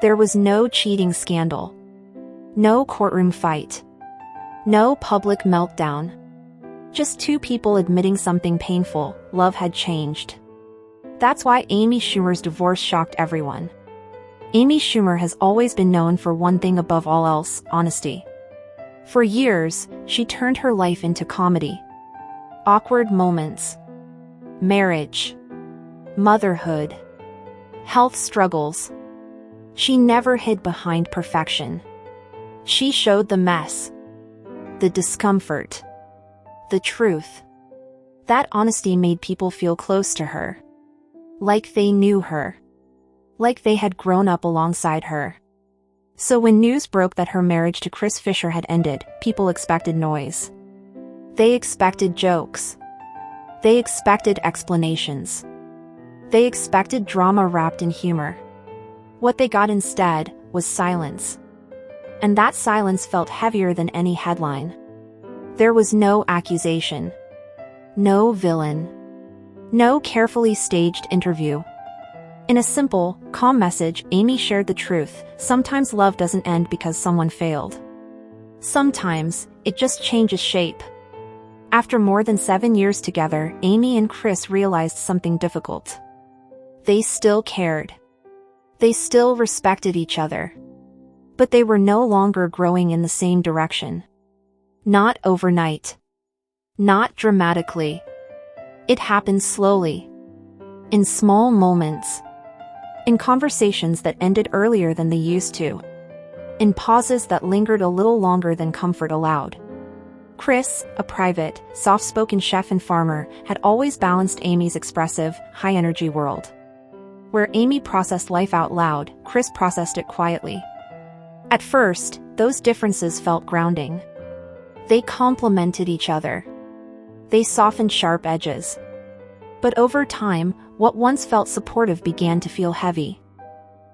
There was no cheating scandal. No courtroom fight. No public meltdown. Just two people admitting something painful: love had changed. That's why Amy Schumer's divorce shocked everyone. Amy Schumer has always been known for one thing above all else: honesty. For years, she turned her life into comedy. Awkward moments. Marriage. Motherhood. Health struggles. She never hid behind perfection. She showed the mess. The discomfort. The truth. That honesty made people feel close to her. Like they knew her. Like they had grown up alongside her. So when news broke that her marriage to Chris Fischer had ended, people expected noise. They expected jokes. They expected explanations. They expected drama wrapped in humor. What they got instead was silence. And that silence felt heavier than any headline. There was no accusation. No villain. No carefully staged interview. In a simple, calm message, Amy shared the truth: sometimes love doesn't end because someone failed. Sometimes, it just changes shape. After more than 7 years together, Amy and Chris realized something difficult. They still cared. They still respected each other. But they were no longer growing in the same direction. Not overnight. Not dramatically. It happened slowly. In small moments. In conversations that ended earlier than they used to. In pauses that lingered a little longer than comfort allowed. Chris, a private, soft-spoken chef and farmer, had always balanced Amy's expressive, high-energy world. Where Amy processed life out loud, Chris processed it quietly. At first, those differences felt grounding. They complemented each other. They softened sharp edges. But over time, what once felt supportive began to feel heavy.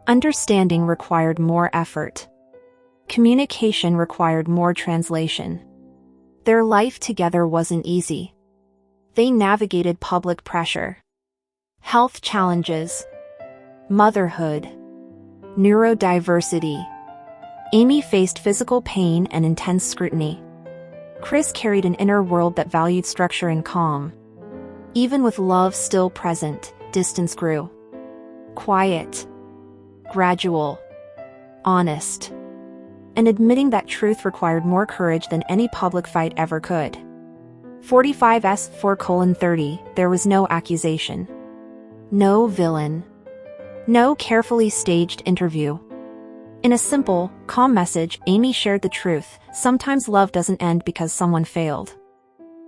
Understanding required more effort. Communication required more translation. Their life together wasn't easy. They navigated public pressure. Health challenges. Motherhood. Neurodiversity. Amy faced physical pain and intense scrutiny. Chris carried an inner world that valued structure and calm. Even with love still present, distance grew. Quiet. Gradual. Honest. And admitting that truth required more courage than any public fight ever could. 45S4:30, there was no accusation. No villain. No carefully staged interview. In a simple, calm message, Amy shared the truth: sometimes love doesn't end because someone failed.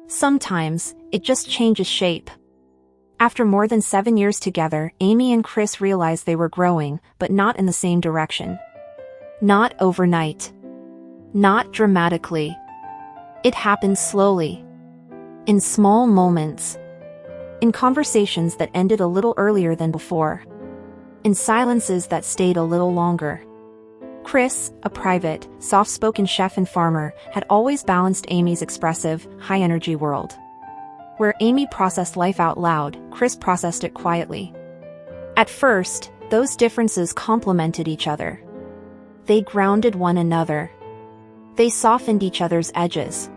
Sometimes, it just changes shape. After more than 7 years together, Amy and Chris realized they were growing, but not in the same direction. Not overnight. Not dramatically. It happened slowly. In small moments. In conversations that ended a little earlier than before. In silences that stayed a little longer. Chris, a private, soft-spoken chef and farmer, had always balanced Amy's expressive, high-energy world. Where Amy processed life out loud, Chris processed it quietly. At first, those differences complemented each other. They grounded one another. They softened each other's edges.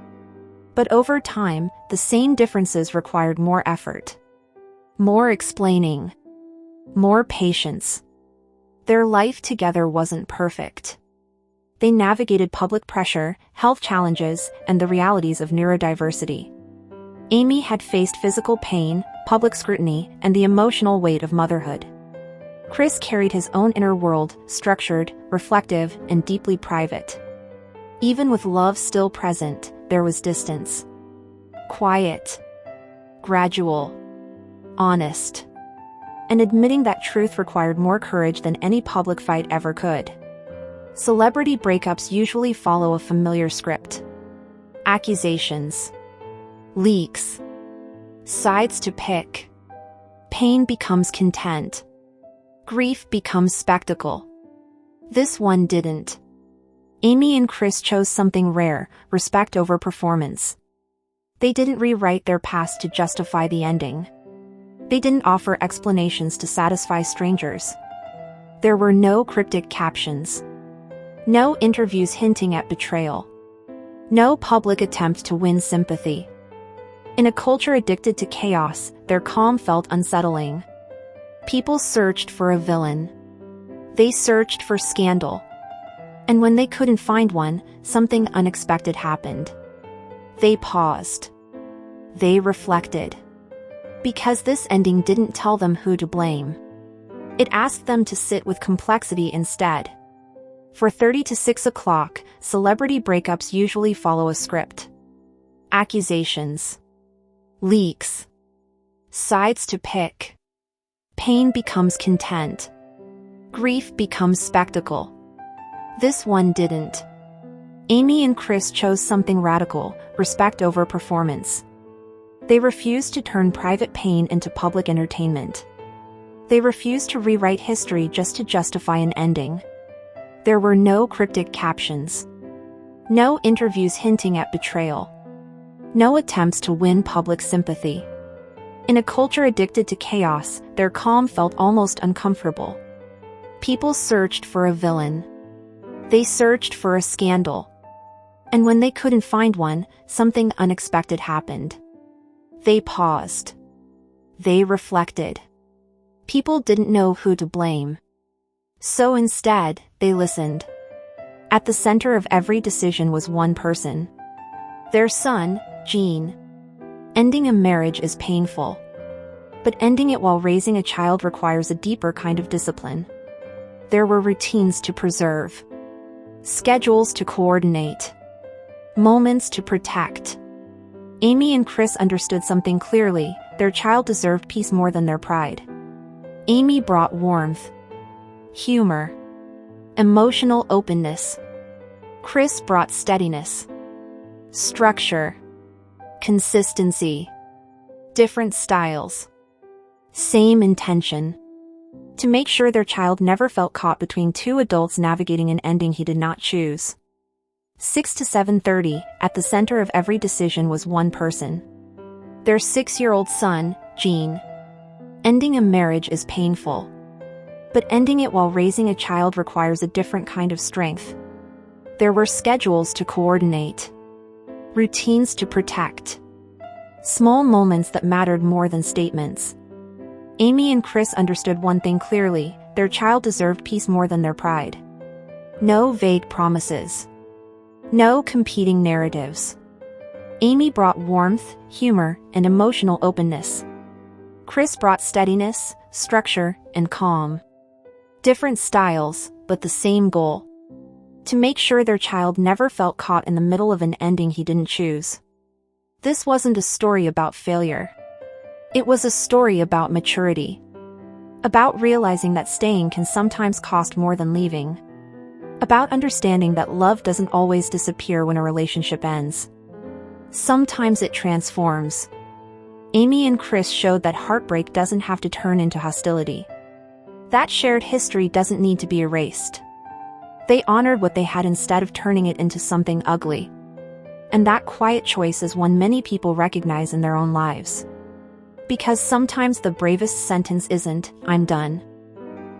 But over time, the same differences required more effort. More explaining. More patience. Their life together wasn't perfect. They navigated public pressure, health challenges, and the realities of neurodiversity. Amy had faced physical pain, public scrutiny, and the emotional weight of motherhood. Chris carried his own inner world, structured, reflective, and deeply private. Even with love still present, there was distance. Quiet. Gradual. Honest. And admitting that truth required more courage than any public fight ever could. Celebrity breakups usually follow a familiar script. Accusations. Leaks. Sides to pick. Pain becomes content. Grief becomes spectacle. This one didn't. Amy and Chris chose something rare: respect over performance. They didn't rewrite their past to justify the ending. They didn't offer explanations to satisfy strangers. There were no cryptic captions. No interviews hinting at betrayal. No public attempt to win sympathy. In a culture addicted to chaos, their calm felt unsettling. People searched for a villain. They searched for scandal. And when they couldn't find one, something unexpected happened. They paused. They reflected. Because this ending didn't tell them who to blame. It asked them to sit with complexity instead. For 30 to 6 o'clock, celebrity breakups usually follow a script. Accusations. Leaks. Sides to pick. Pain becomes content. Grief becomes spectacle. This one didn't. Amy and Chris chose something radical: respect over performance. They refused to turn private pain into public entertainment. They refused to rewrite history just to justify an ending. There were no cryptic captions. No interviews hinting at betrayal. No attempts to win public sympathy. In a culture addicted to chaos, their calm felt almost uncomfortable. People searched for a villain. They searched for a scandal. And when they couldn't find one, something unexpected happened. They paused. They reflected. People didn't know who to blame. So instead, they listened. At the center of every decision was one person. Their son, Gene. Ending a marriage is painful. But ending it while raising a child requires a deeper kind of discipline. There were routines to preserve. Schedules to coordinate. Moments to protect. Amy and Chris understood something clearly: their child deserved peace more than their pride. Amy brought warmth. Humor. Emotional openness. Chris brought steadiness. Structure. Consistency. Different styles. Same intention. To make sure their child never felt caught between two adults navigating an ending he did not choose. 6 to 7:30, at the center of every decision was one person. Their 6-year-old son, Gene. Ending a marriage is painful. But ending it while raising a child requires a different kind of strength. There were schedules to coordinate. Routines to protect. Small moments that mattered more than statements. Amy and Chris understood one thing clearly: their child deserved peace more than their pride. No vague promises. No competing narratives. Amy brought warmth, humor, and emotional openness. Chris brought steadiness, structure, and calm. Different styles, but the same goal. To make sure their child never felt caught in the middle of an ending he didn't choose. This wasn't a story about failure. It was a story about maturity. About realizing that staying can sometimes cost more than leaving. About understanding that love doesn't always disappear when a relationship ends. Sometimes it transforms. Amy and Chris showed that heartbreak doesn't have to turn into hostility. That shared history doesn't need to be erased. They honored what they had instead of turning it into something ugly. And that quiet choice is one many people recognize in their own lives. Because sometimes the bravest sentence isn't, "I'm done."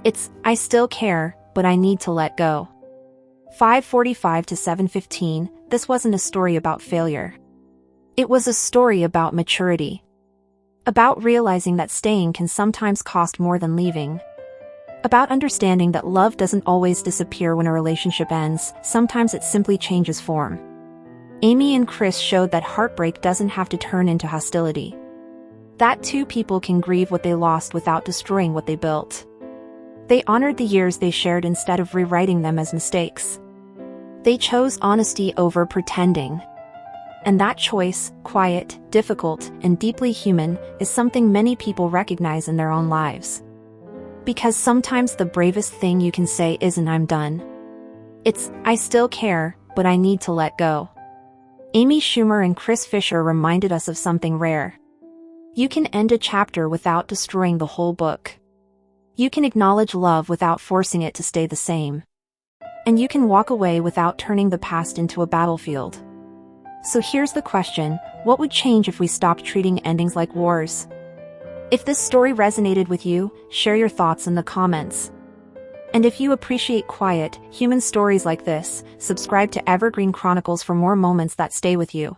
It's, "I still care, but I need to let go." 5:45 to 7:15, this wasn't a story about failure. It was a story about maturity. About realizing that staying can sometimes cost more than leaving. About understanding that love doesn't always disappear when a relationship ends, sometimes it simply changes form. Amy and Chris showed that heartbreak doesn't have to turn into hostility. That two people can grieve what they lost without destroying what they built. They honored the years they shared instead of rewriting them as mistakes. They chose honesty over pretending. And that choice, quiet, difficult, and deeply human, is something many people recognize in their own lives. Because sometimes the bravest thing you can say isn't, "I'm done." It's, "I still care, but I need to let go." Amy Schumer and Chris Fischer reminded us of something rare. You can end a chapter without destroying the whole book. You can acknowledge love without forcing it to stay the same. And you can walk away without turning the past into a battlefield. So here's the question: what would change if we stopped treating endings like wars? If this story resonated with you, share your thoughts in the comments. And if you appreciate quiet, human stories like this, subscribe to Evergreen Chronicles for more moments that stay with you.